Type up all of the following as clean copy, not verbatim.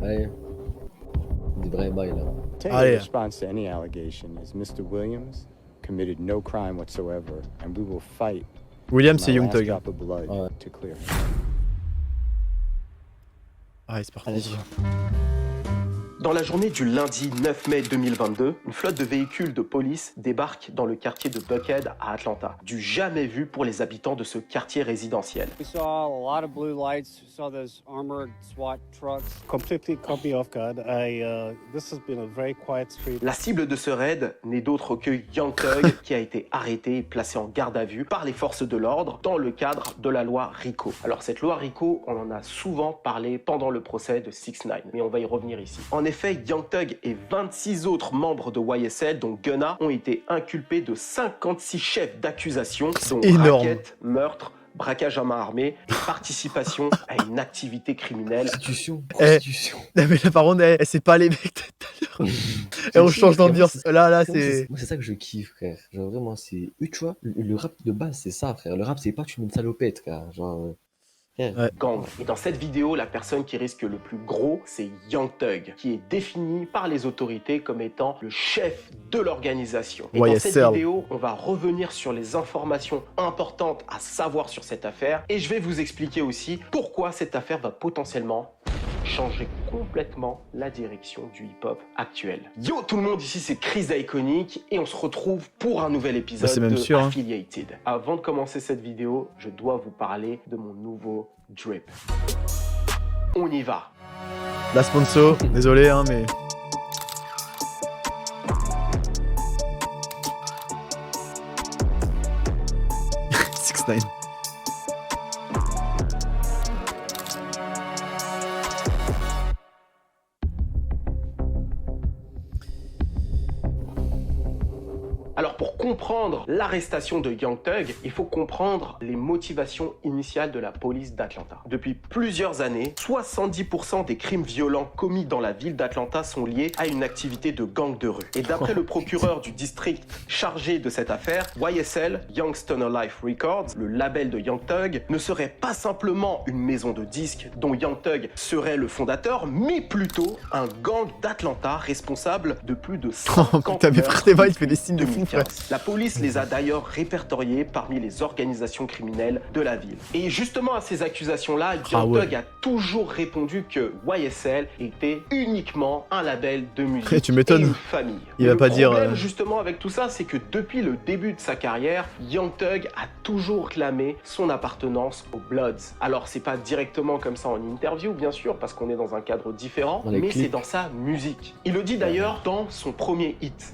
Ouais, des vrais bails là. Taylor's response to any allegation is Mr. Williams committed no crime whatsoever, and we will fight Williams, my c'est Young last Thug. drop of blood Ouais. to clear him. Ah, c'est parti. Allez-y. Dans la journée du lundi 9 mai 2022, une flotte de véhicules de police débarque dans le quartier de Buckhead à Atlanta. Du jamais vu pour les habitants de ce quartier résidentiel. We saw a lot of blue lights. We saw those armored SWAT trucks. Completely caught me off guard. This has been a very quiet street. La cible de ce raid n'est d'autre que Young Thug qui a été arrêté et placé en garde à vue par les forces de l'ordre dans le cadre de la loi RICO. Alors cette loi RICO, on en a souvent parlé pendant le procès de 6ix9ine, mais on va y revenir ici. En effet, Young Thug et 26 autres membres de YSL, dont Gunna, ont été inculpés de 56 chefs d'accusation, dont énorme. racket, meurtre, braquage à main armée et participation à une activité criminelle. Prostitution. Non, mais là, par contre, elle sait pas les mecs tout à l'heure. Et on change d'ambiance. Là, c'est. Moi, c'est ça que je kiffe, frère. Genre, vraiment, c'est. Tu vois, le rap de base, c'est ça, frère. Le rap, c'est pas tu mets une salopette, frère. Genre. Frère. Ouais. Gang. Et dans cette vidéo, la personne qui risque le plus gros, c'est Young Thug, qui est défini par les autorités comme étant le chef de l'organisation. Et dans cette YSL. vidéo, on va revenir sur les informations importantes à savoir sur cette affaire, et je vais vous expliquer aussi pourquoi cette affaire va potentiellement changer complètement la direction du hip-hop actuel. Yo tout le monde, ici c'est Chris d'Iconic et on se retrouve pour un nouvel épisode c'est même de sûr, hein. Affiliated. Avant de commencer cette vidéo, je dois vous parler de mon nouveau drip. On y va. La sponsor, désolé, hein, mais. Six Nine. Alors pour comprendre l'arrestation de Young Thug, il faut comprendre les motivations initiales de la police d'Atlanta. Depuis plusieurs années, 70% des crimes violents commis dans la ville d'Atlanta sont liés à une activité de gang de rue. Et d'après le procureur du district chargé de cette affaire, YSL, Young Stoner Life Records, le label de Young Thug, ne serait pas simplement une maison de disques dont Young Thug serait le fondateur, mais plutôt un gang d'Atlanta responsable de plus de 50 Oh putain, mais frère, Théma, il fait des signes de fou, frère. La police les a d'ailleurs répertoriés parmi les organisations criminelles de la ville. Et justement à ces accusations-là, Young Thug a toujours répondu que YSL était uniquement un label de musique Tu m'étonnes. et une famille. Il va Le pas dire, problème justement avec tout ça, c'est que depuis le début de sa carrière, Young Thug a toujours clamé son appartenance aux Bloods. Alors c'est pas directement comme ça en interview, bien sûr, parce qu'on est dans un cadre différent, Dans les mais clips. c'est dans sa musique. Il le dit d'ailleurs dans son premier hit.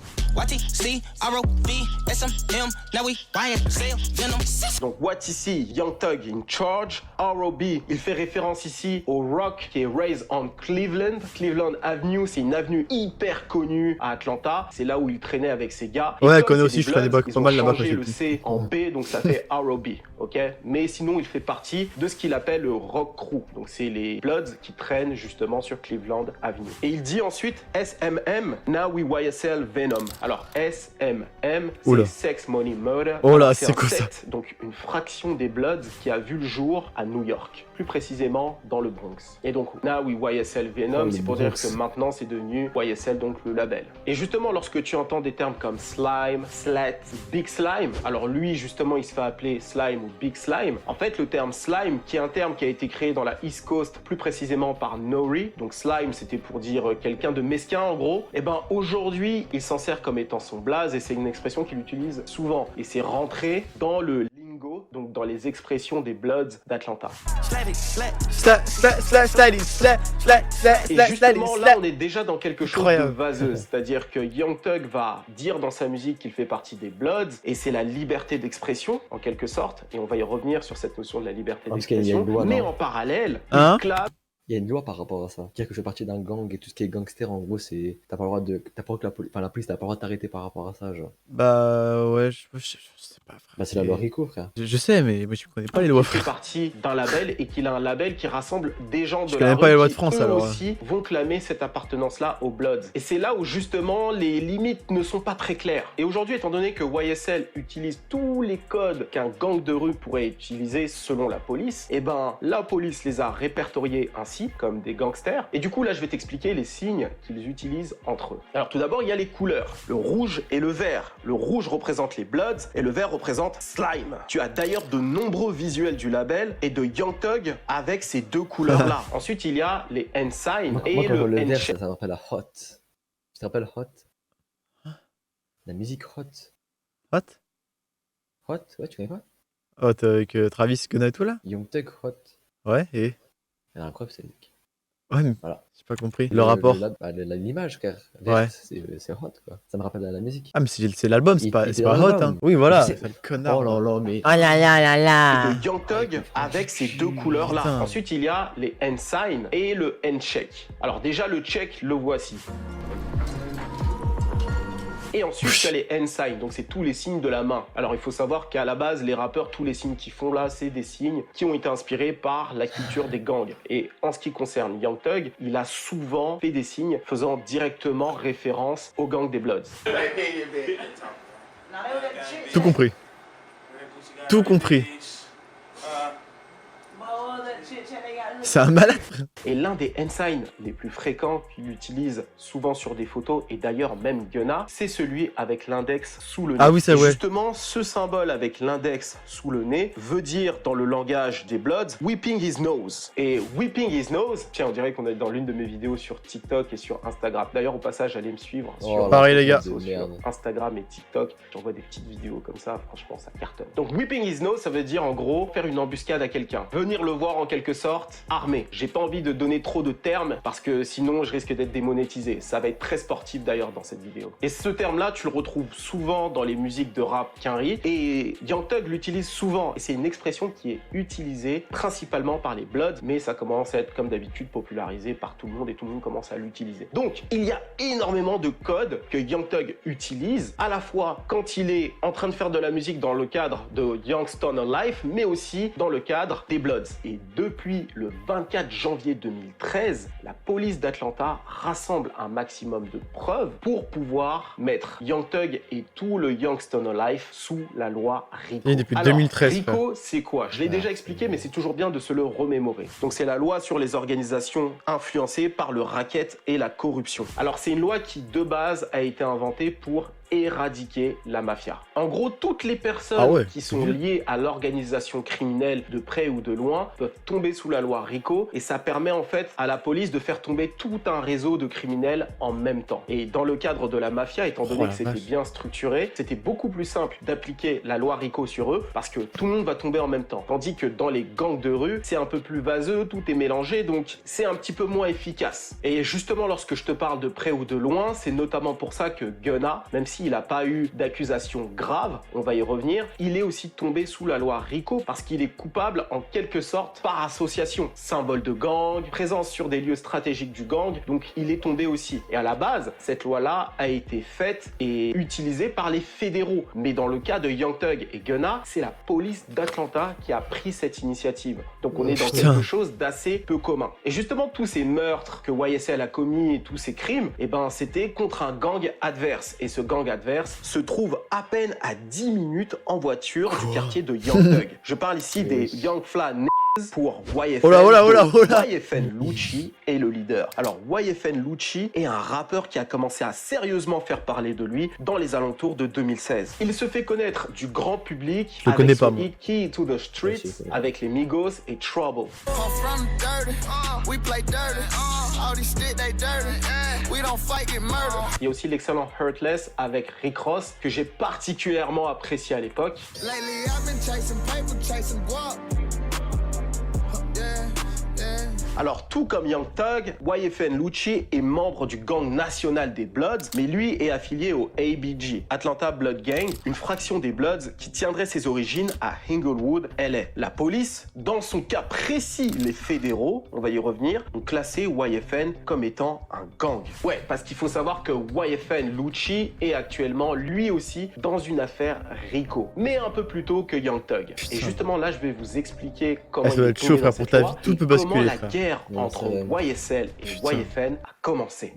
Donc What ici, Young Thug in Charge. R.O.B. il fait référence ici au Rock qui est Raised on Cleveland. Cleveland Avenue, c'est une avenue hyper connue à Atlanta. C'est là où il traînait avec ses gars. Et Ouais, comme connais c'est aussi, des je connais Bloods, pas ils ont mal là-bas quand changé j'étais le petit. C en B, donc ça fait R.O.B. Ok, mais sinon il fait partie de ce qu'il appelle le Rock Crew. Donc c'est les Bloods qui traînent justement sur Cleveland Avenue. Et il dit ensuite SMM, Now We YSL Venom. Alors SMM, Oula. c'est Sex Money Murder. Oh là, Alors, c'est un quoi ça? secte, donc une fraction des Bloods qui a vu le jour à New York, plus précisément dans le Bronx. Et donc Now We YSL Venom, Oh, c'est le pour dire Bronx. que maintenant c'est devenu YSL, donc le label. Et justement lorsque tu entends des termes comme slime, slat, big slime, alors lui justement il se fait appeler slime ou big slime. En fait le terme slime, qui est un terme qui a été créé dans la East Coast, plus précisément par Nori, donc slime c'était pour dire quelqu'un de mesquin en gros, et ben aujourd'hui il s'en sert comme étant son blaze et c'est une expression qu'il utilise souvent. Et c'est rentré dans le lingo, donc dans les expressions des Bloods d'Atlanta. Et justement là on est déjà dans quelque chose Incroyable. de vaseux, c'est-à-dire que Young Thug va dire dans sa musique qu'il fait partie des Bloods et c'est la liberté d'expression en quelque sorte, et on va y revenir sur cette notion de la liberté Parce qu'il y a une d'expression, loi, mais non. en parallèle, Hein il clame Il y a une loi par rapport à ça. Dire que je fais partie d'un gang et tout ce qui est gangster, en gros, c'est. T'as pas le droit de. T'as pas le droit que la police n'a pas le droit de t'arrêter par rapport à ça, genre. Bah ouais, je sais pas, frère. Bah, c'est la loi RICO, frère. Je sais, mais moi je connais pas les lois, il fait frère. partie d'un label et qu'il a un label qui rassemble des gens de Je la connais rue pas les lois de qui, France, eux alors. aussi vont clamer cette appartenance-là aux Bloods. Et c'est là où justement les limites ne sont pas très claires. Et aujourd'hui, étant donné que YSL utilise tous les codes qu'un gang de rue pourrait utiliser selon la police, et ben la police les a répertoriés ainsi aussi, comme des gangsters. Et du coup, là, je vais t'expliquer les signes qu'ils utilisent entre eux. Alors, tout d'abord, il y a les couleurs. Le rouge et le vert. Le rouge représente les Bloods et le vert représente Slime. Tu as d'ailleurs de nombreux visuels du label et de Young Thug avec ces deux couleurs-là. Ensuite, il y a les N-Sign Moi, et quand je vois le le vert, N-Shape. ça me rappelle à Hot. Tu te rappelles Hot? La musique Hot. Hot? Hot? Ouais, tu connais pas? Hot avec Travis Gunna et tout là? Young Thug Hot. Ouais, et. Elle a incroyable, c'est musique. Ouais, mais Voilà. j'ai pas compris. Le rapport. L'image, frère. Ouais. C'est Hot, quoi. Ça me rappelle à la musique. Ah, mais c'est l'album, c'est Il- pas, il c'est fait pas l'album. Hot, hein. Oui, voilà. C'est- C'est le connard. Oh là là, mais. Oh là là là Et là. de Young Thug avec ces deux couleurs-là. Putain. Ensuite, il y a les N-Sign et le N-Check. Alors déjà, le check, le voici. Et ensuite, tu as les N-Sign, donc c'est tous les signes de la main. Alors il faut savoir qu'à la base, les rappeurs, tous les signes qu'ils font là, c'est des signes qui ont été inspirés par la culture des gangs. Et en ce qui concerne Young Thug, il a souvent fait des signes faisant directement référence aux gangs des Bloods. Tout compris. Tout compris. C'est un malade, frère. Et l'un des N-Sign les plus fréquents qu'il utilise souvent sur des photos, et d'ailleurs même Gunna, c'est celui avec l'index sous le nez. Ah oui, ça, Et ouais. justement, ce symbole avec l'index sous le nez veut dire dans le langage des Bloods, whipping his nose. Et whipping his nose, tiens, on dirait qu'on est dans l'une de mes vidéos sur TikTok et sur Instagram. D'ailleurs, au passage, allez me suivre Oh sur là, Pareil, les gars. sur Merde. Instagram et TikTok. J'envoie des petites vidéos comme ça, franchement, ça cartonne. Donc, whipping his nose, ça veut dire en gros faire une embuscade à quelqu'un. Venir le voir en quelque sorte armé. J'ai pas envie de donner trop de termes parce que sinon je risque d'être démonétisé. Ça va être très sportif d'ailleurs dans cette vidéo. Et ce terme-là, tu le retrouves souvent dans les musiques de rap quinri et Young Thug l'utilise souvent. Et c'est une expression qui est utilisée principalement par les Bloods, mais ça commence à être comme d'habitude popularisé par tout le monde et tout le monde commence à l'utiliser. Donc, il y a énormément de codes que Young Thug utilise, à la fois quand il est en train de faire de la musique dans le cadre de Young Stoner Life, mais aussi dans le cadre des Bloods. Et depuis le 24 janvier 2013, la police d'Atlanta rassemble un maximum de preuves pour pouvoir mettre Young Thug et tout le Young Stoner Life sous la loi RICO. Et depuis Alors, 2013, RICO, c'est quoi? Je l'ai déjà expliqué, mais c'est toujours bien de se le remémorer. Donc, c'est la loi sur les organisations influencées par le racket et la corruption. Alors, c'est une loi qui, de base, a été inventée pour éradiquer la mafia. En gros, toutes les personnes qui sont liées à l'organisation criminelle de près ou de loin peuvent tomber sous la loi RICO et ça permet en fait à la police de faire tomber tout un réseau de criminels en même temps. Et dans le cadre de la mafia, étant donné que c'était bien structuré, c'était beaucoup plus simple d'appliquer la loi RICO sur eux parce que tout le monde va tomber en même temps. Tandis que dans les gangs de rue, c'est un peu plus vaseux, tout est mélangé, donc c'est un petit peu moins efficace. Et justement, lorsque je te parle de près ou de loin, c'est notamment pour ça que Gunna, même s'il n'a pas eu d'accusation grave, on va y revenir, il est aussi tombé sous la loi RICO parce qu'il est coupable en quelque sorte par association. Symbole de gang, présence sur des lieux stratégiques du gang, donc il est tombé aussi. Et à la base, cette loi-là a été faite et utilisée par les fédéraux. Mais dans le cas de Young Thug et Gunna, c'est la police d'Atlanta qui a pris cette initiative. Donc on est dans quelque chose d'assez peu commun. Et justement, tous ces meurtres que YSL a commis et tous ces crimes, eh ben, c'était contre un gang adverse. Et ce gang adverse se trouve à peine à 10 minutes en voiture du quartier de Young Thug. Je parle ici des Young Fla pour YFN. YFN Lucci est le leader. Alors YFN Lucci est un rappeur qui a commencé à sérieusement faire parler de lui dans les alentours de 2016. Il se fait connaître du grand public avec son hit Key to the Streets avec les Migos et Trouble. Il y a aussi l'excellent Hurtless avec Rick Ross que j'ai particulièrement apprécié à l'époque. Alors, tout comme Young Thug, YFN Lucci est membre du gang national des Bloods, mais lui est affilié au ABG, Atlanta Blood Gang, une fraction des Bloods qui tiendrait ses origines à Inglewood, LA. La police, dans son cas précis, les fédéraux, on va y revenir, ont classé YFN comme étant un gang. Ouais, parce qu'il faut savoir que YFN Lucci est actuellement, lui aussi, dans une affaire RICO, mais un peu plus tôt que Young Thug. Et justement, là, je vais vous expliquer comment ça va être chaud, frère, pour ta vie, tout peut basculer, frère. La guerre entre YSL et YFN a commencé.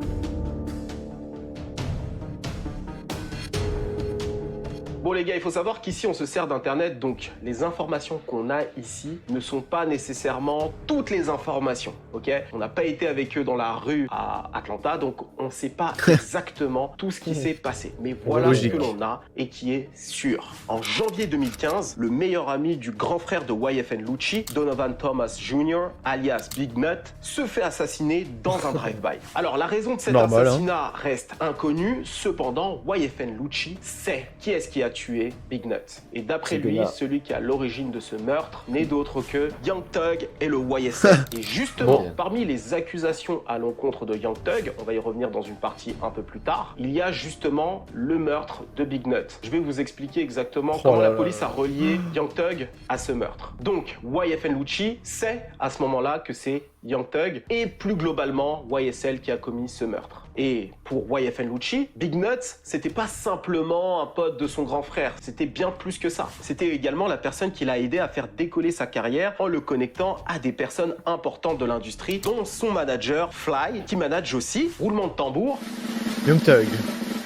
Bon les gars, il faut savoir qu'ici on se sert d'internet, donc les informations qu'on a ici ne sont pas nécessairement toutes les informations, ok? On n'a pas été avec eux dans la rue à Atlanta, donc on ne sait pas exactement tout ce qui s'est passé. Mais voilà ce que l'on a et qui est sûr. En janvier 2015, le meilleur ami du grand frère de YFN Lucci, Donovan Thomas Jr., alias Big Nut, se fait assassiner dans un drive-by. Alors la raison de cet assassinat reste inconnue, cependant YFN Lucci sait qui est-ce qui a tué Big Nut. Et d'après lui, celui qui est à l'origine de ce meurtre n'est d'autre que Young Thug et le YSL. Et justement, parmi les accusations à l'encontre de Young Thug, on va y revenir dans une partie un peu plus tard, il y a justement le meurtre de Big Nut. Je vais vous expliquer exactement comment la police a relié Young Thug à ce meurtre. Donc, YFN Lucci sait à ce moment-là que c'est Young Thug et plus globalement YSL qui a commis ce meurtre. Et pour YFN Lucci, Big Nut, c'était pas simplement un pote de son grand frère, c'était bien plus que ça. C'était également la personne qui l'a aidé à faire décoller sa carrière en le connectant à des personnes importantes de l'industrie, dont son manager Fly, qui manage aussi, roulement de tambour, Young Thug.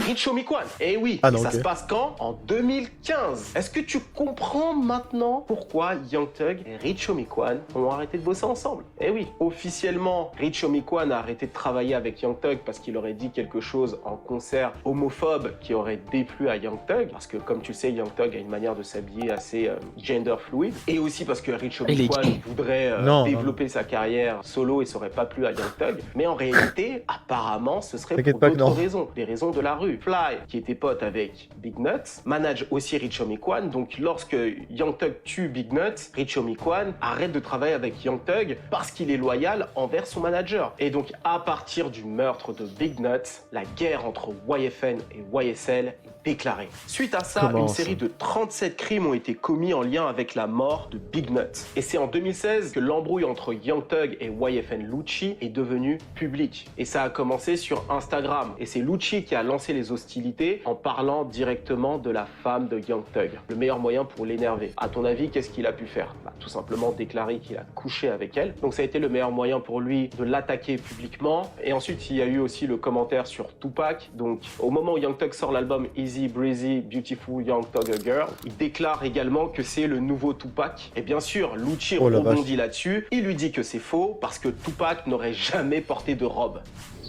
Rich Homie Quan. Et oui, ça se passe quand? En 2015. Est-ce que tu comprends maintenant pourquoi Young Thug et Rich Homie Quan ont arrêté de bosser ensemble? Eh oui, officiellement, Rich Homie Quan a arrêté de travailler avec Young Thug parce qu'il aurait dit quelque chose en concert homophobe qui aurait déplu à Young Thug, parce que comme tu le sais, Young Thug a une manière de s'habiller assez gender fluid, et aussi parce que Rich Homie Quan voudrait développer sa carrière solo et ça aurait pas plu à Young Thug. Mais en réalité, apparemment, ce serait pour d'autres raisons, des raisons de la rue. Fly, qui était pote avec Big Nut, manage aussi Rich Homie Quan. Donc lorsque Young Thug tue Big Nut, Rich Homie Quan arrête de travailler avec Young Thug parce qu'il est loyal envers son manager. Et donc à partir du meurtre de Big Nut, la guerre entre YFN et YSL est déclarée. Suite à ça, une série de 37 crimes ont été commis en lien avec la mort de Big Nut. Et c'est en 2016 que l'embrouille entre Young Thug et YFN Lucci est devenue publique. Et ça a commencé sur Instagram. Et c'est Lucci qui a lancé les hostilités en parlant directement de la femme de Young Thug. Le meilleur moyen pour l'énerver. À ton avis, qu'est-ce qu'il a pu faire? Tout simplement déclarer qu'il a couché avec elle. Donc ça a été le meilleur moyen pour lui de l'attaquer publiquement. Et ensuite, il y a eu aussi le commentaire sur Tupac. Donc au moment où Young Thug sort l'album Easy Breezy Beautiful Young Thug Girl, il déclare également que c'est le nouveau Tupac. Et bien sûr, Lucci rebondit là-dessus. Il lui dit que c'est faux parce que Tupac n'aurait jamais porté de robe.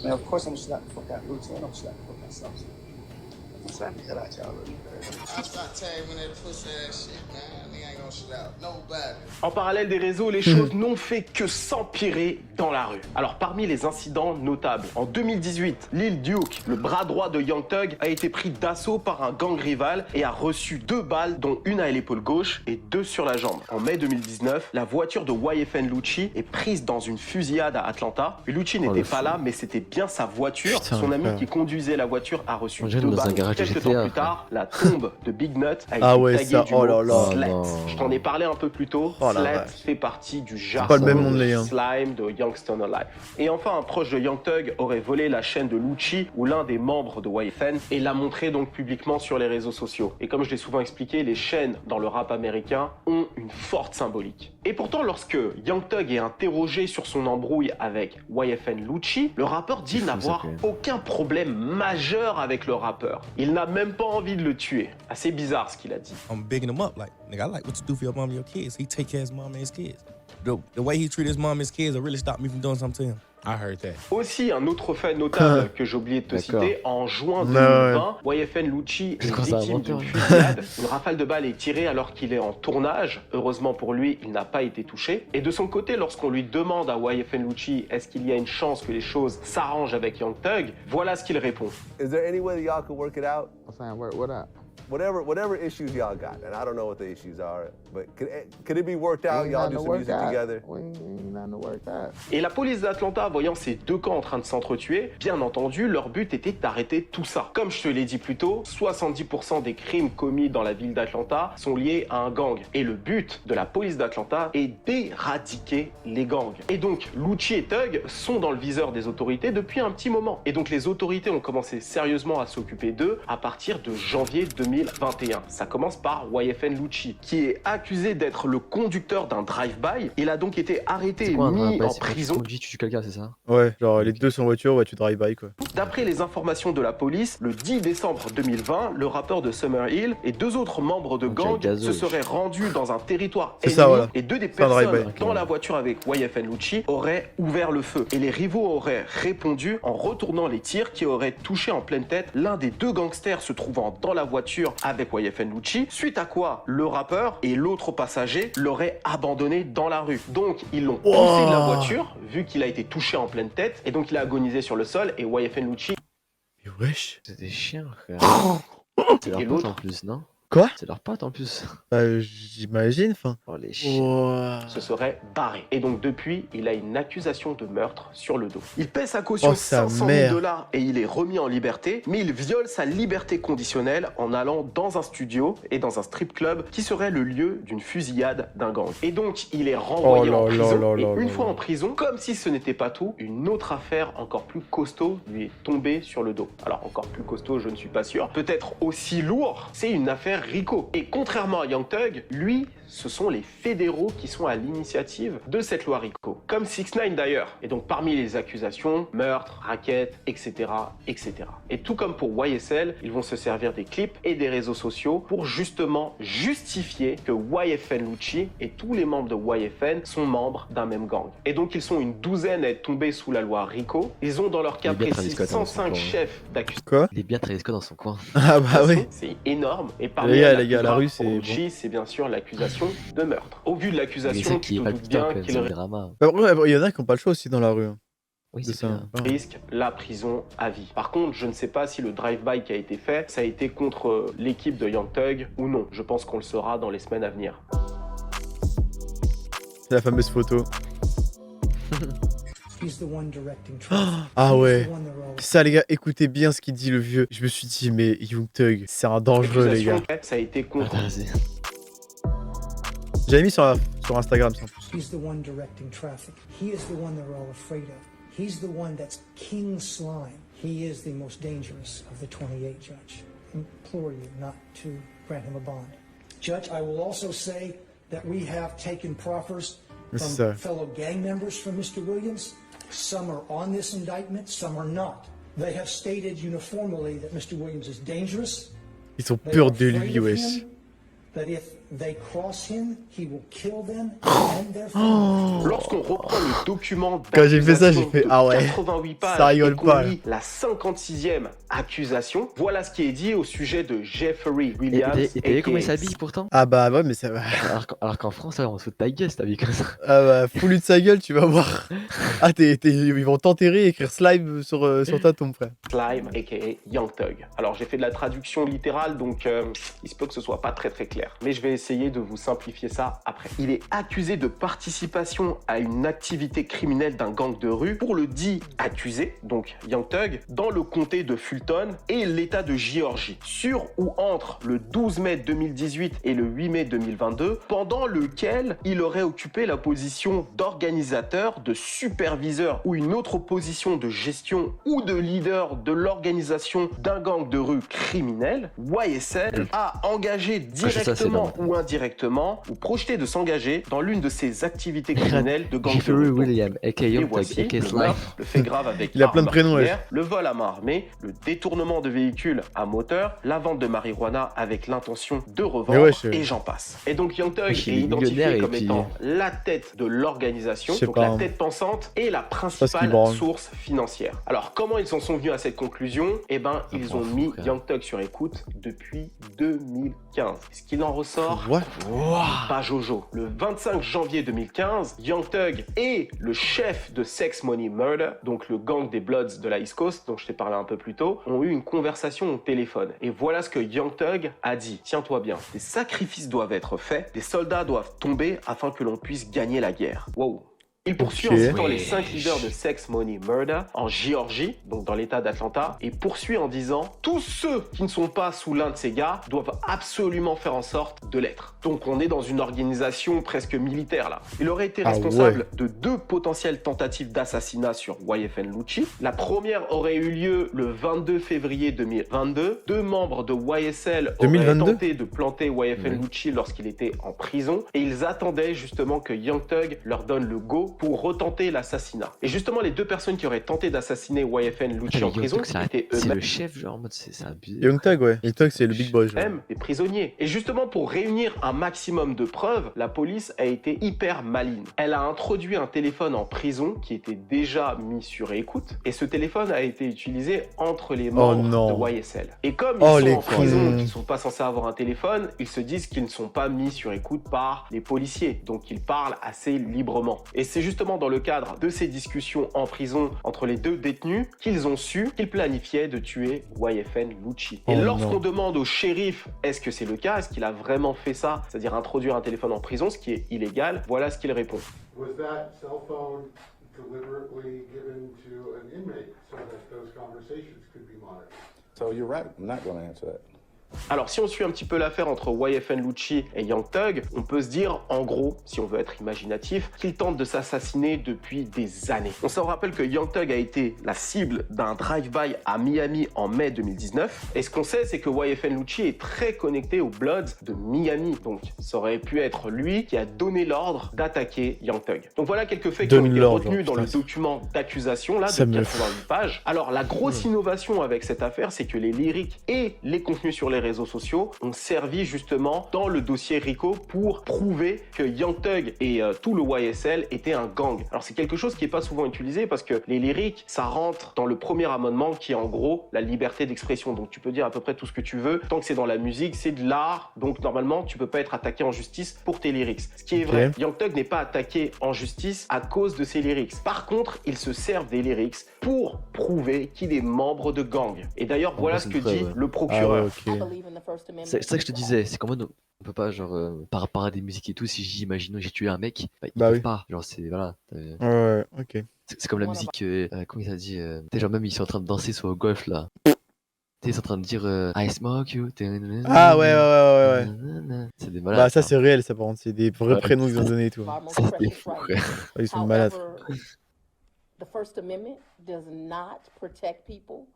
Man, of course I'm slapping the fuck out of Lucci. I don't slap the fuck myself. I'm slapping the hell out y'all. I start tagging that pussy ass shit, man. They ain't gonna slap nobody. En parallèle des réseaux, les choses n'ont fait que s'empirer dans la rue. Alors parmi les incidents notables, en 2018, Lil Duke, le bras droit de Young Thug, a été pris d'assaut par un gang rival et a reçu 2 balles, dont une à l'épaule gauche et 2 sur la jambe. En mai 2019, la voiture de YFN Lucci est prise dans une fusillade à Atlanta. Lucci n'était pas là, mais c'était bien sa voiture. Son ami qui conduisait la voiture a reçu 2 balles. Quelques temps plus tard, la tombe de Big Nut a été taguée du mot Slet. Je t'en ai parlé un peu plus tôt. Slet fait partie du jargon de slime de Youngster No Life. Et enfin, un proche de Young Thug aurait volé la chaîne de Lucci ou l'un des membres de YFN et l'a montré donc publiquement sur les réseaux sociaux. Et comme je l'ai souvent expliqué, les chaînes dans le rap américain ont une forte symbolique. Et pourtant, lorsque Young Thug est interrogé sur son embrouille avec YFN Lucci, le rappeur dit n'avoir aucun problème majeur avec le rappeur. Il n'a même pas envie de le tuer. Assez bizarre ce qu'il a dit. I'm bigging him up like, nigga, I like what you do for your mom and your kids. He take care of his mom and his kids. The way he treat his mom and his kids will really stop me from doing something to him. I heard that. Aussi, un autre fait notable que j'ai oublié de te citer, en juin 2020, YFN Lucci est victime d'une fusillade. Une rafale de balles est tirée alors qu'il est en tournage. Heureusement pour lui, il n'a pas été touché. Et de son côté, lorsqu'on lui demande à YFN Lucci est-ce qu'il y a une chance que les choses s'arrangent avec Young Thug, voilà ce qu'il répond. Is there any way that y'all could work it out? I'm saying, what up? Whatever issues y'all got, and I don't know what the issues are, but could it be worked out? Y'all do some music together. Et la police d'Atlanta, voyant ces deux camps en train de s'entretuer, bien entendu, leur but était d'arrêter tout ça. Comme je te l'ai dit plus tôt, 70% des crimes commis dans la ville d'Atlanta sont liés à un gang. Et le but de la police d'Atlanta est d'éradiquer les gangs. Et donc, Lucci et Thug sont dans le viseur des autorités depuis un petit moment. Et donc, les autorités ont commencé sérieusement à s'occuper d'eux à partir de janvier 2021. Ça commence par YFN Lucci, qui est accusé d'être le conducteur d'un drive-by. Il a donc été arrêté et mis en prison. Tu tues quelqu'un, c'est ça? Ouais, genre les deux sont en voiture, ouais, tu drive-by quoi. D'après les informations de la police, le 10 décembre 2020, le rappeur de Summer Hill et 2 autres membres de gang se seraient rendus dans un territoire ennemi et 2 des personnes dans la voiture avec YFN Lucci auraient ouvert le feu. Et les rivaux auraient répondu en retournant les tirs qui auraient touché en pleine tête l'un des 2 gangsters se trouvant dans la voiture avec YFN Lucci, suite à quoi le rappeur et l'autre passager l'auraient abandonné dans la rue. Donc ils l'ont poussé de la voiture, vu qu'il a été touché en pleine tête, et donc il a agonisé sur le sol, et YFN Lucci... Mais wesh. C'est des chiens, frère. C'est leur Et pote l'autre en plus, non? Quoi? C'est leur pote en plus. J'imagine, enfin. Oh les chiens. se serait barré. Et donc depuis, il a une accusation de meurtre sur le dos. Il paie sa caution 500 000 $ et il est remis en liberté, mais il viole sa liberté conditionnelle en allant dans un studio et dans un strip club qui serait le lieu d'une fusillade d'un gang. Et donc il est renvoyé en prison, et une fois en prison, comme si ce n'était pas tout, une autre affaire encore plus costaud lui est tombée sur le dos. Alors encore plus costaud, je ne suis pas sûr. Peut-être aussi lourd, c'est une affaire Rico. Et contrairement à Young Thug, lui, ce sont les fédéraux qui sont à l'initiative de cette loi Rico. Comme 6ix9ine d'ailleurs. Et donc parmi les accusations, meurtre, racket, etc., etc. Et tout comme pour YSL, ils vont se servir des clips et des réseaux sociaux pour justement justifier que YFN Lucci et tous les membres de YFN sont membres d'un même gang. Et donc ils sont une douzaine à être tombés sous la loi Rico. Ils ont dans leur cas précis 105 chefs d'accusation. Quoi? Il est bien Travis Scott dans son coin. Ah bah oui. C'est énorme. Et parmi les gars, la rue, c'est Lucci, c'est bien sûr l'accusation de meurtre. Au vu de l'accusation, tu te doutes bien qu'il il y en a qui n'ont pas le choix aussi dans la rue. Oui, c'est ça. risque la prison à vie. Par contre, je ne sais pas si le drive-by qui a été fait, ça a été contre l'équipe de Young Thug ou non. Je pense qu'on le saura dans les semaines à venir. C'est la fameuse photo. Ah ouais. Ça les gars, écoutez bien ce qu'il dit le vieux. Je me suis dit mais Young Thug, c'est un dangereux les gars. Ça a été contre. J'avais mis sur Instagram ça en plus. He's the one directing traffic. He is the one they're all afraid of. He's the one that's King Slime. He is the most dangerous of the 28, Judge. I implore you not to grant him a bond. Judge, I will also say that we have taken proffers from fellow gang members from Mr. Williams. Some are on this indictment, some are not. They have stated uniformly that Mr. Williams is dangerous. Ils ont peur de lui, wesh. That if they cross him, he will kill them and their family. Lorsqu'on reprend le document quand j'ai fait ça, j'ai fait ah ouais, 88 pages ça rigole pas. Lit la 56e accusation, voilà ce qui est dit au sujet de Jeffrey Williams. Et t'as vu comment il s'habille pourtant? Ah bah ouais, mais ça va. Alors qu'en France, on se fout de ta gueule si t'habilles comme ça. Ah bah, fous-lui de sa gueule, tu vas voir. Ah, ils vont t'enterrer et écrire slime sur ta tombe, frère. Slime, aka Young Thug. Alors j'ai fait de la traduction littérale, donc il se peut que ce soit pas très clair. Mais je vais essayer de vous simplifier ça après. Il est accusé de participation à une activité criminelle d'un gang de rue pour le dit accusé, donc Young Thug, dans le comté de Fulton et l'état de Géorgie, sur ou entre le 12 mai 2018 et le 8 mai 2022, pendant lequel il aurait occupé la position d'organisateur, de superviseur ou une autre position de gestion ou de leader de l'organisation d'un gang de rue criminel. YSL a engagé directement ou indirectement ou projeté de s'engager dans l'une de ces activités criminelles de gang de rue. William, aka Young Thug, aka Slime. Le fait grave avec il a plein de prénoms, le vol à main armée, le détournement de véhicules à moteur, la vente de marijuana avec l'intention de revendre, et j'en passe. Et donc Young Thug est identifié comme étant la tête de l'organisation, donc la tête pensante et la principale source financière. Alors comment ils en sont venus à cette conclusion? Eh ben ils ont mis Young Thug sur écoute depuis 2015. Ce qu'il en ressort, pas Jojo. Le 25 janvier 2015, Young Thug et le chef de Sex Money Murder, donc le gang des Bloods de la East Coast, dont je t'ai parlé un peu plus tôt, ont eu une conversation au téléphone. Et voilà ce que Young Thug a dit. Tiens-toi bien, des sacrifices doivent être faits, des soldats doivent tomber afin que l'on puisse gagner la guerre. Wow. Il poursuit en citant les 5 leaders de Sex Money Murder en Géorgie, donc dans l'état d'Atlanta, et poursuit en disant « Tous ceux qui ne sont pas sous l'un de ces gars doivent absolument faire en sorte de l'être. » Donc on est dans une organisation presque militaire là. Il aurait été responsable de 2 potentielles tentatives d'assassinat sur YFN Lucci. La première aurait eu lieu le 22 février 2022. 2 membres de YSL auraient tenté de planter YFN Lucci lorsqu'il était en prison, et ils attendaient justement que Young Thug leur donne le go pour retenter l'assassinat. Et justement, les deux personnes qui auraient tenté d'assassiner YFN Lucci en prison étaient c'est eux-mêmes le chef, genre en mode c'est abusé. Young Thug, ouais. Young Thug, c'est le big boy. Genre. des prisonniers. Et justement, pour réunir un maximum de preuves, la police a été hyper maligne. Elle a introduit un téléphone en prison qui était déjà mis sur écoute, et ce téléphone a été utilisé entre les membres de YSL. Et comme ils sont en prison, qu'ils ne sont pas censés avoir un téléphone, ils se disent qu'ils ne sont pas mis sur écoute par les policiers, donc ils parlent assez librement. Et c'est justement dans le cadre de ces discussions en prison entre les deux détenus qu'ils ont su qu'ils planifiaient de tuer YFN Lucci. Et lorsqu'on demande au shérif est-ce que c'est le cas, est-ce qu'il a vraiment fait ça, c'est-à-dire introduire un téléphone en prison, ce qui est illégal, voilà ce qu'il répond. Was that cell phone deliberately given to an inmate so that those conversations could be monitored? So you're right. I'm not going to answer that. Alors, si on suit un petit peu l'affaire entre YFN Lucci et Young Thug, on peut se dire, en gros, si on veut être imaginatif, qu'il tente de s'assassiner depuis des années. On se rappelle que Young Thug a été la cible d'un drive-by à Miami en mai 2019. Et ce qu'on sait, c'est que YFN Lucci est très connecté aux Bloods de Miami. Donc, ça aurait pu être lui qui a donné l'ordre d'attaquer Young Thug. Donc voilà quelques faits qui ont été retenus dans le document d'accusation, là, de 88 pages. Alors, la grosse innovation avec cette affaire, c'est que les lyrics et les contenus sur les réseaux sociaux ont servi justement dans le dossier RICO pour prouver que Young Thug et tout le YSL étaient un gang. Alors c'est quelque chose qui n'est pas souvent utilisé parce que les lyrics, ça rentre dans le premier amendement qui est en gros la liberté d'expression. Donc tu peux dire à peu près tout ce que tu veux, tant que c'est dans la musique, c'est de l'art, donc normalement tu peux pas être attaqué en justice pour tes lyrics. Ce qui est vrai, Young Thug n'est pas attaqué en justice à cause de ses lyrics. Par contre, ils se servent des lyrics pour prouver qu'il est membre de gang. Et d'ailleurs, voilà ce que dit le procureur. C'est ça que je te disais, c'est qu'en mode on peut pas genre par rapport à des musiques et tout, si j'imagine j'ai tué un mec, ils peuvent pas, genre c'est voilà. Ouais, ok. C'est comme la musique, comment il a dit, genre même ils sont en train de danser sur le golf là. Ils sont en train de dire I smoke you. Ah ouais. C'est des malades. Bah ça c'est réel, ça par contre, c'est des vrais prénoms qu'ils ont donnés et tout. C'est des fous, frère. Ils sont malades. The First Amendment does not protect people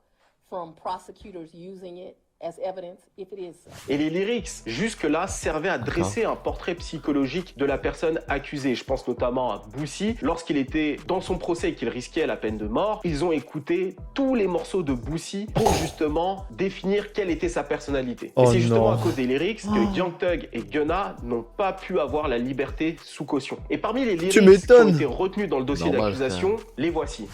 from prosecutors using it as evidence if it is so. Et les lyrics, jusque-là, servaient à dresser un portrait psychologique de la personne accusée. Je pense notamment à Boosie. Lorsqu'il était dans son procès et qu'il risquait la peine de mort, ils ont écouté tous les morceaux de Boosie pour justement définir quelle était sa personnalité. Et c'est justement à cause des lyrics que Young Thug et Gunna n'ont pas pu avoir la liberté sous caution. Et parmi les lyrics qui ont été retenus dans le dossier d'accusation, les voici.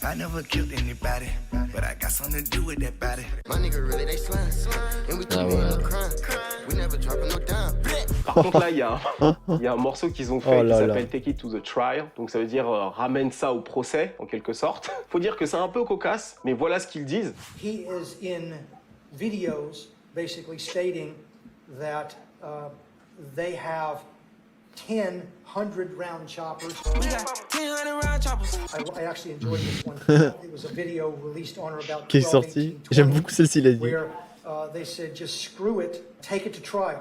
I never killed anybody, but I got something to do with that body. My nigga really they slime, and we keep no crime. We never dropping no dime. Par contre là, il y a un morceau qu'ils ont fait qui s'appelle Take It to the Trial. Donc ça veut dire ramène ça au procès en quelque sorte. Faut dire que c'est un peu cocasse, mais voilà ce qu'ils disent. He is in videos basically stating that they have 10 100-round choppers. We got 10 round choppers. I actually enjoyed this one. It was a video released on or about qui est sorti. J'aime beaucoup celle-ci, il a dit. Where they said just screw it, take it to trial.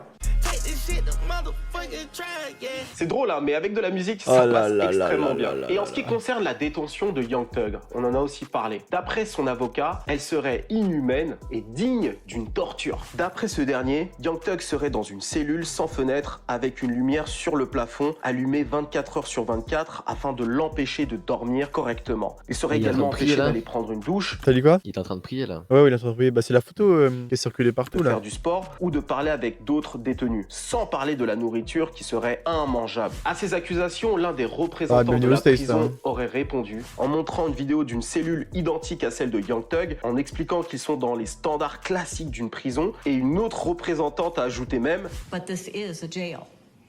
C'est drôle, hein, mais avec de la musique, ça passe extrêmement bien. Et en ce qui concerne la détention de Young Thug, on en a aussi parlé. D'après son avocat, elle serait inhumaine et digne d'une torture. D'après ce dernier, Young Thug serait dans une cellule sans fenêtre avec une lumière sur le plafond allumée 24 heures sur 24 afin de l'empêcher de dormir correctement. Il serait également empêché d'aller prendre une douche. T'as dit quoi? Il est en train de prier là. Ouais, il est en train de prier. Bah, c'est la photo qui est circulée partout de là. Faire du sport ou de parler avec d'autres détenus, sans parler de la nourriture qui serait immangeable. À ces accusations, l'un des représentants de la prison aurait répondu en montrant une vidéo d'une cellule identique à celle de Young Thug, en expliquant qu'ils sont dans les standards classiques d'une prison, et une autre représentante a ajouté même But this is a jail.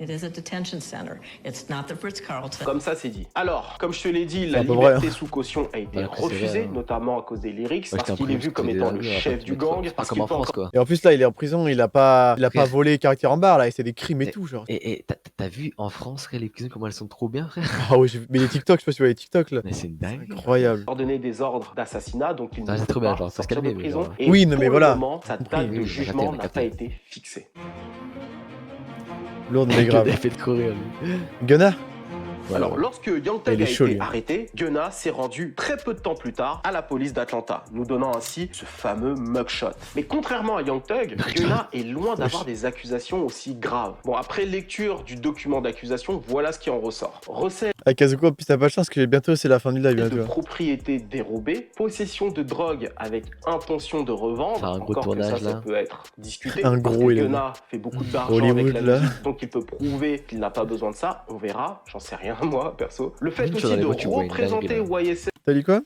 It is a detention center. It's not the Ritz-Carlton. Comme ça, c'est dit. Alors, comme je te l'ai dit, la liberté sous caution a été refusée, notamment à cause des lyrics, parce qu'il est vu comme étant le chef du gang. Pas comme en France, quoi. Et en plus, là, il est en prison, il a pas volé caractère en barre, là, et c'est des crimes et tout, genre. Et t'as vu en France, les prisons, comment elles sont trop bien, frère? Ah oui, mais les TikTok, je sais pas si tu vois les TikTok, là. Mais c'est dingue. Incroyable. Ordonné des ordres d'assassinat, donc il ne c'est peut trop bien, pas genre, faut se sortir de calmer, prison. genre. Et oui, non, mais pour voilà. le moment, sa date de jugement n'a pas été fixée. Lourde mais grave. Fait de courir, lui. Gunna. Alors, lorsque Young Thug a été arrêté, Gunna s'est rendu très peu de temps plus tard à la police d'Atlanta, nous donnant ainsi ce fameux mugshot. Mais contrairement à Young Thug, Gunna est loin d'avoir des accusations aussi graves. Bon, après lecture du document d'accusation, voilà ce qui en ressort. Recel Ah, Kazuko, en plus, t'as pas de chance que bientôt c'est la fin du live. Hein, tu de vois. propriété dérobée, possession de drogue avec intention de revendre, Faire un gros encore que tournage, ça là. peut être discuté. Un parce gros, que il a Gunna fait beaucoup d'argent Hollywood, avec la là. musique, donc il peut prouver qu'il n'a pas besoin de ça. On verra, j'en sais rien moi, perso. Le fait Imagine, tu vas aussi dans les de bois, tu vois une représenter dinguerie, YSL. T'as dit quoi?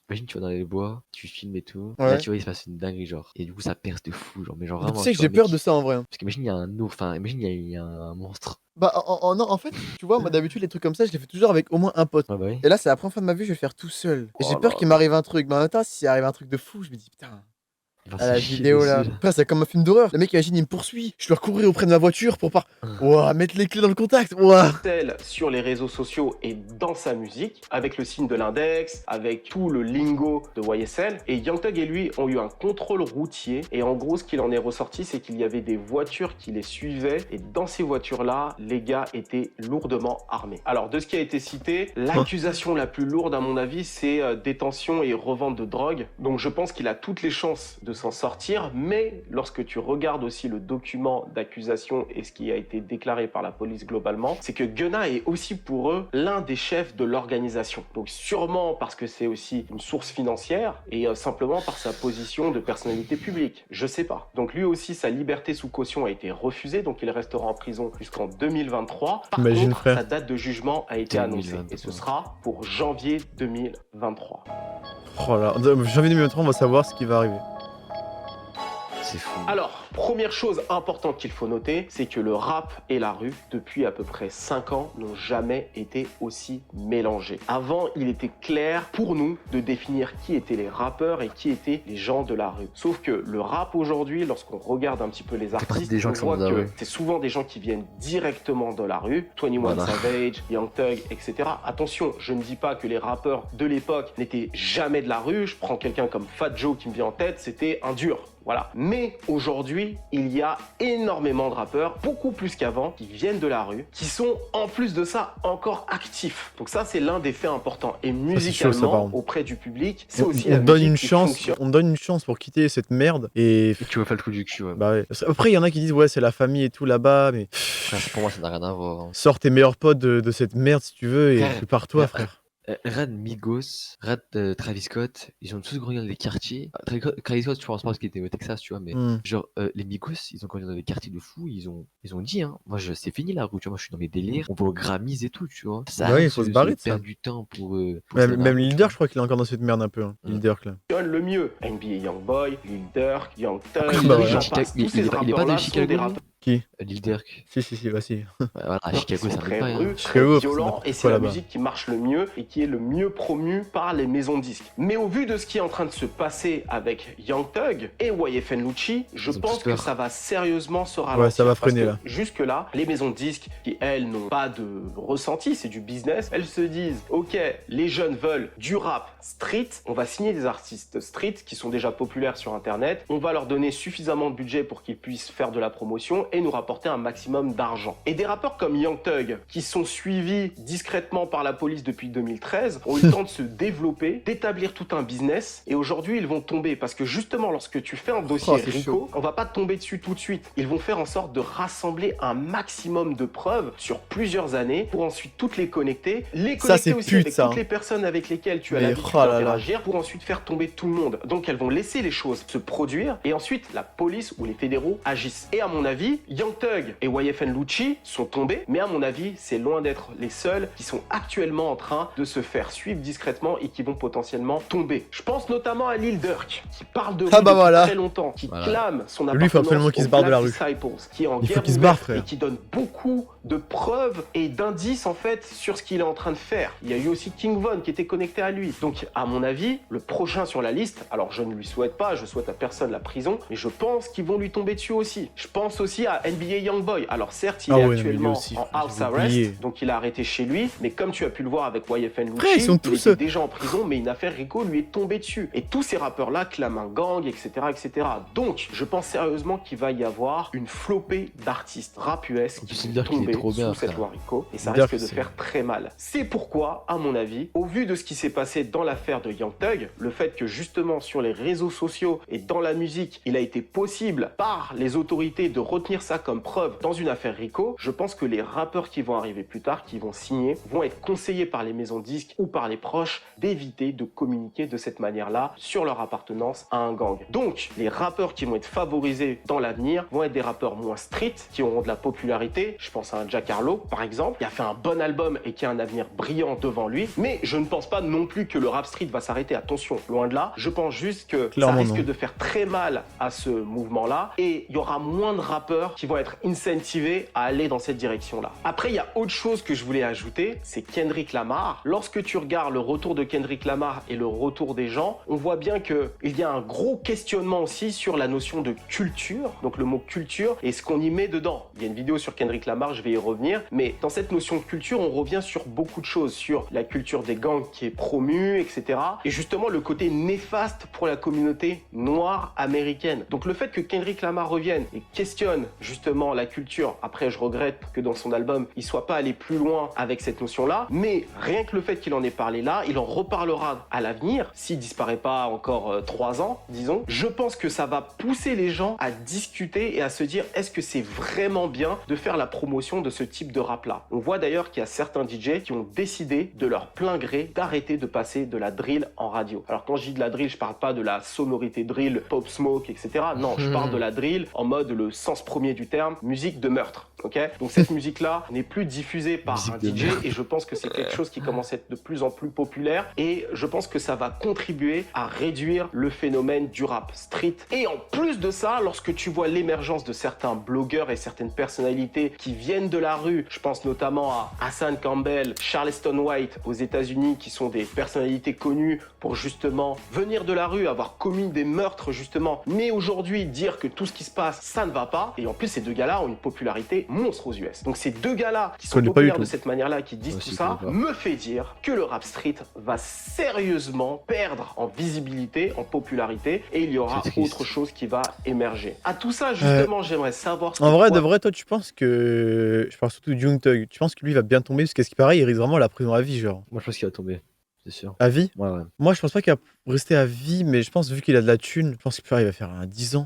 Imagine, tu vas dans les bois, tu filmes et tout. Ouais. Là, tu vois, il se passe une dinguerie, genre. Et du coup, ça perce de fou, genre. Mais genre Tu vraiment. sais que vois, j'ai peur mec. de ça en vrai. Hein. Parce qu'imagine, il y a un ours, enfin, imagine, il y a un monstre. Bah, non, en fait, tu vois, moi d'habitude, les trucs comme ça, je les fais toujours avec au moins un pote. Ah bah oui. Et là, c'est la première fois de ma vie, je vais le faire tout seul. Et j'ai Oh peur là qu'il là. m'arrive un truc. Mais en même temps, s'il arrive un truc de fou, je me dis putain. Il va À la se chier vidéo là. dessus, là. Après, c'est comme un film d'horreur. Le mec, imagine, il me poursuit. Je dois courir auprès de ma voiture pour pas. Ouah, mettre les clés dans le contact. Ouah. Sur les réseaux sociaux et dans sa musique, avec le signe de l'index, avec tout le lingo de YSL. Et Young Thug et lui ont eu un contrôle routier. Et en gros, ce qu'il en est ressorti, c'est qu'il y avait des voitures qui les suivaient. Et dans ces voitures-là, les gars étaient lourdement armés. Alors, de ce qui a été cité, l'accusation la plus lourde, à mon avis, c'est détention et revente de drogue. Donc, je pense qu'il a toutes les chances de s'en sortir. Mais lorsque tu regardes aussi le document d'accusation et ce qui a été déclaré par la police globalement, c'est que Gunna est aussi pour eux l'un des chefs de l'organisation. Donc sûrement parce que c'est aussi une source financière et simplement par sa position de personnalité publique. Je sais pas. Donc lui aussi, sa liberté sous caution a été refusée, donc il restera en prison jusqu'en 2023. Par Imagine, contre, frère. sa date de jugement a été annoncée 2023. et ce sera pour janvier 2023. Oh là. Janvier 2023, on va savoir ce qui va arriver. C'est fou. Alors, première chose importante qu'il faut noter, c'est que le rap et la rue, depuis à peu près 5 ans, n'ont jamais été aussi mélangés. Avant, il était clair pour nous de définir qui étaient les rappeurs et qui étaient les gens de la rue. Sauf que le rap aujourd'hui, lorsqu'on regarde un petit peu les artistes, des gens on qui sont voit dans la que rue. c'est souvent des gens qui viennent directement de la rue, 21 Voilà. Savage, Young Thug, etc. Attention, je ne dis pas que les rappeurs de l'époque n'étaient jamais de la rue. Je prends quelqu'un comme Fat Joe qui me vient en tête, c'était un dur. Voilà. Mais aujourd'hui, il y a énormément de rappeurs, beaucoup plus qu'avant, qui viennent de la rue, qui sont en plus de ça encore actifs. Donc ça, c'est l'un des faits importants. Et chaud, ça, par musicalement, contre. auprès du public, c'est On, aussi on la donne musique une qui chance, fonctionne. on donne une chance pour quitter cette merde et. Et tu vas faire le coup du cul, ouais. Bah ouais. Après, il y en a qui disent ouais, c'est la famille et tout là-bas, mais Frère, pour moi, ça n'a rien à voir. Hein. sors tes meilleurs potes de cette merde si tu veux et Frère, prépare-toi, frère. Red Migos, Red Travis Scott, ils ont tous grandi dans des quartiers. Travis Scott, je pense pas parce qu'il était au Texas, tu vois, mais genre les Migos, ils ont grandi dans des quartiers de fous. Ils ont dit, hein, moi c'est fini la rue, tu vois, moi je suis dans mes délires. On va au Grammys et tout, tu vois. Ça Bah oui, il faut se barrer de ça. perdre du temps pour Même Lil Durk, je crois qu'il est encore dans cette merde un peu. Hein. Lil Durk là. Le mieux. NBA Youngboy, Lil Durk, Young Thug, Bah ouais. j'en Chicago- passe. Tous ces il est pas de rappeurs-là sont Chicago, des lui rappeurs Qui Lil Durk. Si, bah si. Ouais, voilà, à Chicago, ça très me pas. rude, Hein. très Chicago, violent, c'est et c'est quoi la là-bas musique qui marche le mieux et qui est le mieux promue par les maisons de disques. Mais au vu de ce qui est en train de se passer avec Young Thug et YFN Lucci, je Ils ont pense tous que peur. ça va sérieusement se ralentir. Ouais, ça va parce freiner que là. Jusque-là, les maisons de disques, qui elles n'ont pas de ressenti, c'est du business, elles se disent, ok, les jeunes veulent du rap street, on va signer des artistes street qui sont déjà populaires sur Internet, on va leur donner suffisamment de budget pour qu'ils puissent faire de la promotion et nous rapporter un maximum d'argent. Et des rappeurs comme Young Thug, qui sont suivis discrètement par la police depuis 2013, ont eu le temps de se développer, d'établir tout un business, et aujourd'hui ils vont tomber, parce que justement lorsque tu fais un dossier c'est RICO, chaud. on va pas tomber dessus tout de suite. Ils vont faire en sorte de rassembler un maximum de preuves sur plusieurs années, pour ensuite toutes les connecter, les Ça, connecter c'est aussi pute, avec ça, toutes hein. les personnes avec lesquelles tu as Mais l'habitude oh là là. d'interagir, pour ensuite faire tomber tout le monde. Donc elles vont laisser les choses se produire, et ensuite la police ou les fédéraux agissent. Et à mon avis, Young Thug et YFN Lucci sont tombés, mais à mon avis, c'est loin d'être les seuls qui sont actuellement en train de se faire suivre discrètement et qui vont potentiellement tomber. Je pense notamment à Lil Durk, qui parle de rue Ah bah depuis voilà. très longtemps, qui Voilà. clame son Lui, il faut appartenance absolument qu'il se aux barre de la Black rue. Disciples, qui est en Il faut guerre qu'il se barre, ouverte frère. et qui donne beaucoup de preuves et d'indices en fait sur ce qu'il est en train de faire. Il y a eu aussi King Von qui était connecté à lui. Donc à mon avis, le prochain sur la liste, alors je ne lui souhaite pas, je souhaite à personne la prison, mais je pense qu'ils vont lui tomber dessus aussi. Je pense aussi à NBA Youngboy. Alors certes, il Ah est ouais, non, mais lui actuellement aussi, en frère, house j'ai arrest, oublié. donc il a arrêté chez lui, mais comme tu as pu le voir avec YFN Lucci, Frère, ils sont il tous, était déjà en prison, mais une affaire RICO lui est tombée dessus. Et tous ces rappeurs-là clament un gang, etc., etc. Donc, je pense sérieusement qu'il va y avoir une flopée d'artistes rap US qui plus, vont Dirk, il est tomber trop bien, sous cette frère. loi RICO, et ça Dirk, risque de c'est- faire très mal. C'est pourquoi, à mon avis, au vu de ce qui s'est passé dans l'affaire de Young Thug, le fait que justement sur les réseaux sociaux et dans la musique, il a été possible par les autorités de retenir retenir ça comme preuve dans une affaire RICO, je pense que les rappeurs qui vont arriver plus tard, qui vont signer, vont être conseillés par les maisons de disques ou par les proches d'éviter de communiquer de cette manière-là sur leur appartenance à un gang. Donc, les rappeurs qui vont être favorisés dans l'avenir vont être des rappeurs moins street, qui auront de la popularité. Je pense à un Jack Harlow, par exemple, qui a fait un bon album et qui a un avenir brillant devant lui. Mais je ne pense pas non plus que le rap street va s'arrêter. Attention, loin de là. Je pense juste que Clairement, ça risque non. de faire très mal à ce mouvement-là et il y aura moins de rappeurs qui vont être incentivés à aller dans cette direction-là. Après, il y a autre chose que je voulais ajouter, c'est Kendrick Lamar. Lorsque tu regardes le retour de Kendrick Lamar et le retour des gens, on voit bien qu'il y a un gros questionnement aussi sur la notion de culture, donc le mot culture et ce qu'on y met dedans. Il y a une vidéo sur Kendrick Lamar, je vais y revenir, mais dans cette notion de culture, on revient sur beaucoup de choses, sur la culture des gangs qui est promue, etc. Et justement, le côté néfaste pour la communauté noire américaine. Donc le fait que Kendrick Lamar revienne et questionne justement la culture, après je regrette que dans son album, il soit pas allé plus loin avec cette notion-là, mais rien que le fait qu'il en ait parlé là, il en reparlera à l'avenir, s'il disparaît pas encore 3 ans, disons. Je pense que ça va pousser les gens à discuter et à se dire, est-ce que c'est vraiment bien de faire la promotion de ce type de rap-là? On voit d'ailleurs qu'il y a certains DJ qui ont décidé de leur plein gré d'arrêter de passer de la drill en radio. Alors quand je dis de la drill, je parle pas de la sonorité drill, Pop Smoke, etc. Non, je parle de la drill en mode le sens premier du terme, musique de meurtre. Ok, donc cette musique-là n'est plus diffusée par un DJ et je pense que c'est quelque chose qui commence à être de plus en plus populaire et je pense que ça va contribuer à réduire le phénomène du rap street. Et en plus de ça, lorsque tu vois l'émergence de certains blogueurs et certaines personnalités qui viennent de la rue, je pense notamment à Hassan Campbell, Charleston White aux États-Unis, qui sont des personnalités connues pour justement venir de la rue, avoir commis des meurtres justement, mais aujourd'hui dire que tout ce qui se passe, ça ne va pas. Et en plus, ces deux gars-là ont une popularité monstre aux US. Donc ces deux gars-là qui sont populaires de cette manière-là, qui disent tout ça, me fait dire que le rap street va sérieusement perdre en visibilité, en popularité, et il y aura autre chose qui va émerger. À tout ça, justement, j'aimerais savoir... En vrai, de vrai, toi, tu penses que... Je parle surtout de Young Thug. Tu penses que lui va bien tomber? Parce qu'à ce qui paraît, il risque vraiment la prison à vie, genre. Moi, je pense qu'il va tomber. C'est sûr. À vie? Ouais, ouais. Moi, je pense pas qu'il va rester à vie, mais je pense, vu qu'il a de la thune, je pense qu'il va faire un 10 ans.